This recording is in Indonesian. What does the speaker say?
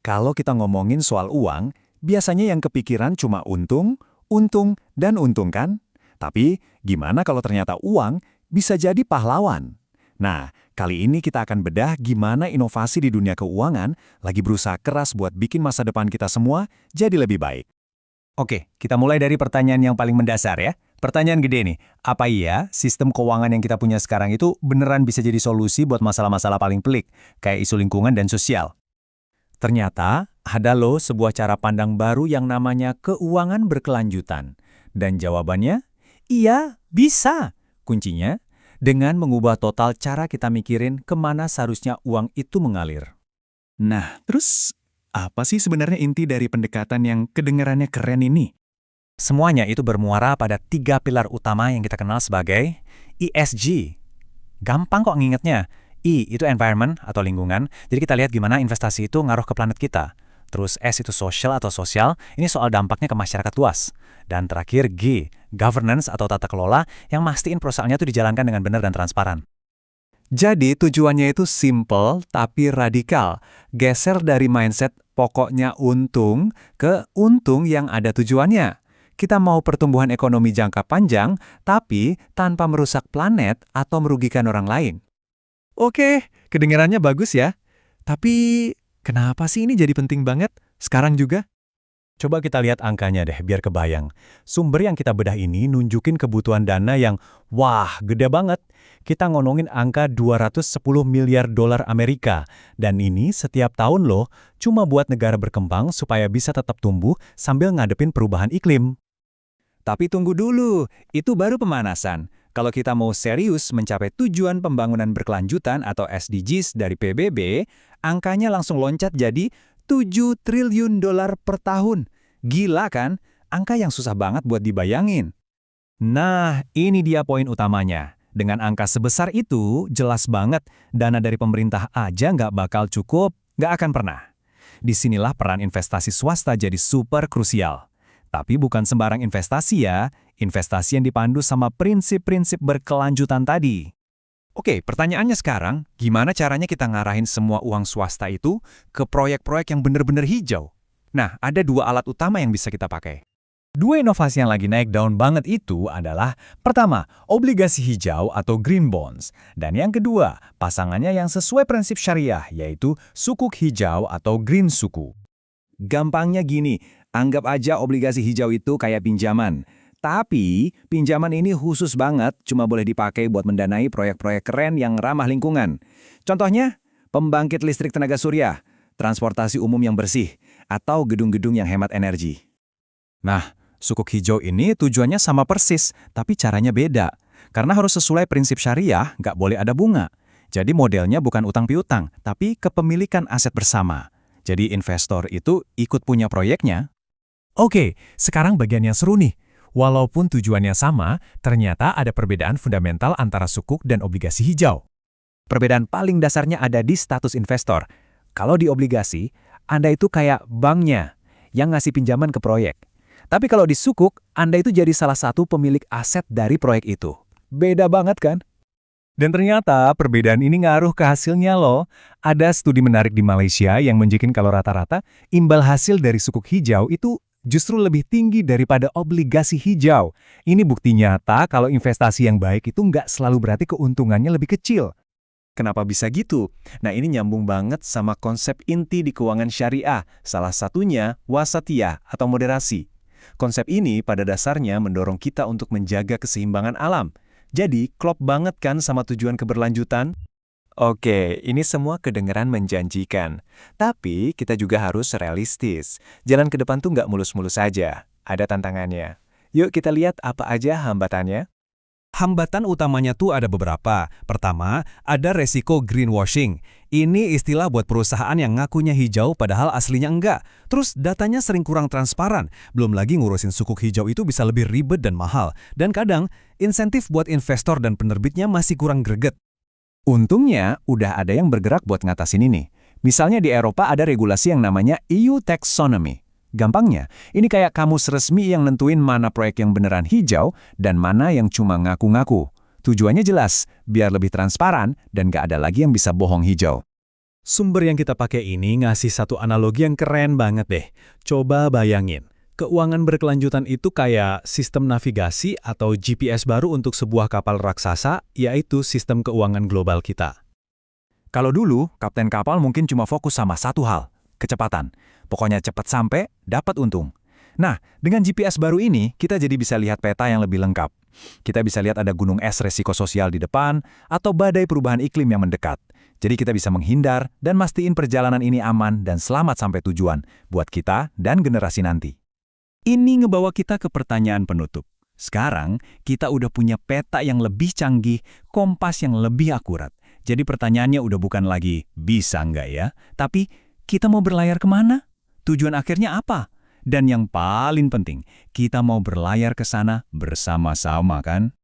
Kalau kita ngomongin soal uang, biasanya yang kepikiran cuma untung, untung, dan untung kan? Tapi gimana kalau ternyata uang bisa jadi pahlawan? Nah, kali ini kita akan bedah gimana inovasi di dunia keuangan lagi berusaha keras buat bikin masa depan kita semua jadi lebih baik. Oke, kita mulai dari pertanyaan yang paling mendasar ya. Pertanyaan gede nih, apa iya sistem keuangan yang kita punya sekarang itu beneran bisa jadi solusi buat masalah-masalah paling pelik, kayak isu lingkungan dan sosial? Ternyata, ada loh sebuah cara pandang baru yang namanya keuangan berkelanjutan. Dan jawabannya, iya, bisa. Kuncinya, dengan mengubah total cara kita mikirin kemana seharusnya uang itu mengalir. Nah, terus apa sih sebenarnya inti dari pendekatan yang kedengarannya keren ini? Semuanya itu bermuara pada 3 pilar utama yang kita kenal sebagai ESG. Gampang kok ngingetnya. I itu environment atau lingkungan, jadi kita lihat gimana investasi itu ngaruh ke planet kita. Terus S itu social atau sosial, ini soal dampaknya ke masyarakat luas. Dan terakhir G, governance atau tata kelola yang mastiin perusahaannya itu dijalankan dengan benar dan transparan. Jadi tujuannya itu simple tapi radikal. Geser dari mindset pokoknya untung ke untung yang ada tujuannya. Kita mau pertumbuhan ekonomi jangka panjang, tapi tanpa merusak planet atau merugikan orang lain. Oke, kedengarannya bagus ya. Tapi kenapa sih ini jadi penting banget sekarang juga? Coba kita lihat angkanya deh biar kebayang. Sumber yang kita bedah ini nunjukin kebutuhan dana yang wah, gede banget. Kita ngomongin angka 210 miliar dolar Amerika. Dan ini setiap tahun loh, cuma buat negara berkembang supaya bisa tetap tumbuh sambil ngadepin perubahan iklim. Tapi tunggu dulu, itu baru pemanasan. Kalau kita mau serius mencapai tujuan pembangunan berkelanjutan atau SDGs dari PBB, angkanya langsung loncat jadi 7 triliun dolar per tahun. Gila kan? Angka yang susah banget buat dibayangin. Nah, ini dia poin utamanya. Dengan angka sebesar itu, jelas banget dana dari pemerintah aja nggak bakal cukup, nggak akan pernah. Disinilah peran investasi swasta jadi super krusial. Tapi bukan sembarang investasi ya, investasi yang dipandu sama prinsip-prinsip berkelanjutan tadi. Oke, pertanyaannya sekarang, gimana caranya kita ngarahin semua uang swasta itu ke proyek-proyek yang benar-benar hijau? Nah, ada 2 alat utama yang bisa kita pakai. 2 inovasi yang lagi naik daun banget itu adalah, pertama, obligasi hijau atau green bonds. Dan yang kedua, pasangannya yang sesuai prinsip syariah, yaitu sukuk hijau atau green suku. Gampangnya gini, anggap aja obligasi hijau itu kayak pinjaman. Tapi, pinjaman ini khusus banget, cuma boleh dipakai buat mendanai proyek-proyek keren yang ramah lingkungan. Contohnya, pembangkit listrik tenaga surya, transportasi umum yang bersih, atau gedung-gedung yang hemat energi. Nah, sukuk hijau ini tujuannya sama persis, tapi caranya beda. Karena harus sesuai prinsip syariah, nggak boleh ada bunga. Jadi modelnya bukan utang piutang, tapi kepemilikan aset bersama. Jadi investor itu ikut punya proyeknya. Oke, sekarang bagian yang seru nih. Walaupun tujuannya sama, ternyata ada perbedaan fundamental antara sukuk dan obligasi hijau. Perbedaan paling dasarnya ada di status investor. Kalau di obligasi, Anda itu kayak banknya yang ngasih pinjaman ke proyek. Tapi kalau di sukuk, Anda itu jadi salah satu pemilik aset dari proyek itu. Beda banget kan? Dan ternyata perbedaan ini ngaruh ke hasilnya loh. Ada studi menarik di Malaysia yang menunjukkan kalau rata-rata imbal hasil dari sukuk hijau itu justru lebih tinggi daripada obligasi hijau. Ini bukti nyata kalau investasi yang baik itu nggak selalu berarti keuntungannya lebih kecil. Kenapa bisa gitu? Nah, ini nyambung banget sama konsep inti di keuangan syariah, salah satunya wasatiyah atau moderasi. Konsep ini pada dasarnya mendorong kita untuk menjaga keseimbangan alam. Jadi, klop banget kan sama tujuan keberlanjutan? Oke, ini semua kedengeran menjanjikan. Tapi, kita juga harus realistis. Jalan ke depan tuh nggak mulus-mulus saja. Ada tantangannya. Yuk kita lihat apa aja hambatannya. Hambatan utamanya tuh ada beberapa. Pertama, ada resiko greenwashing. Ini istilah buat perusahaan yang ngakunya hijau padahal aslinya enggak. Terus datanya sering kurang transparan. Belum lagi ngurusin sukuk hijau itu bisa lebih ribet dan mahal. Dan kadang, insentif buat investor dan penerbitnya masih kurang greget. Untungnya, udah ada yang bergerak buat ngatasin ini. Misalnya di Eropa ada regulasi yang namanya EU Taxonomy. Gampangnya, ini kayak kamus resmi yang nentuin mana proyek yang beneran hijau dan mana yang cuma ngaku-ngaku. Tujuannya jelas, biar lebih transparan dan gak ada lagi yang bisa bohong hijau. Sumber yang kita pakai ini ngasih satu analogi yang keren banget deh. Coba bayangin, keuangan berkelanjutan itu kayak sistem navigasi atau GPS baru untuk sebuah kapal raksasa, yaitu sistem keuangan global kita. Kalau dulu, kapten kapal mungkin cuma fokus sama satu hal, kecepatan. Pokoknya cepat sampai, dapat untung. Nah, dengan GPS baru ini, kita jadi bisa lihat peta yang lebih lengkap. Kita bisa lihat ada gunung es resiko sosial di depan, atau badai perubahan iklim yang mendekat. Jadi kita bisa menghindar dan mastiin perjalanan ini aman dan selamat sampai tujuan, buat kita dan generasi nanti. Ini ngebawa kita ke pertanyaan penutup. Sekarang, kita udah punya peta yang lebih canggih, kompas yang lebih akurat. Jadi pertanyaannya udah bukan lagi bisa nggak ya, tapi kita mau berlayar kemana? Tujuan akhirnya apa? Dan yang paling penting, kita mau berlayar ke sana bersama-sama kan?